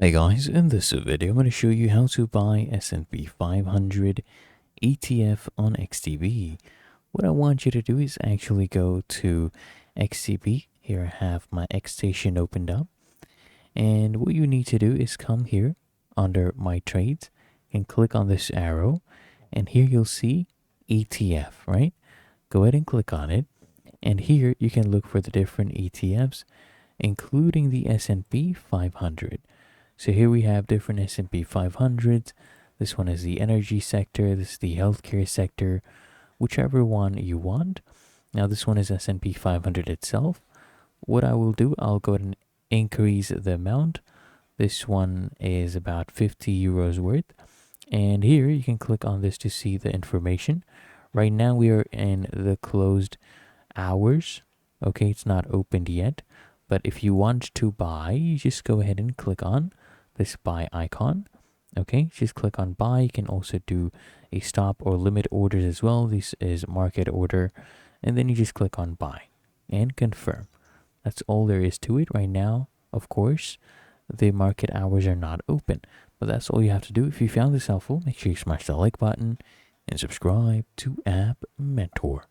Hey guys, in this video I'm going to show you how to buy S&P 500 ETF on XTB. What I want you to do is actually go to XTB. Here I have my X station opened up. And what you need to do is come here under my trades and click on this arrow. And here you'll see ETF, right? Go ahead and click on it. And here you can look for the different ETFs, including the S&P 500. So here we have different S&P 500s. This one is the energy sector. This is the healthcare sector, whichever one you want. Now this one is S&P 500 itself. What I will do, I'll go ahead and increase the amount. This one is about 50 euros worth. And here you can click on this to see the information. Right now we are in the closed hours. Okay, it's not opened yet. But if you want to buy, you just go ahead and click on this buy icon. Okay, just click on buy. You can also do a stop or limit orders as well. This is market order. And then you just click on buy and confirm. That's all there is to it right now. Of course, the market hours are not open, but that's all you have to do. If you found this helpful, make sure you smash the like button and subscribe to App Mentor.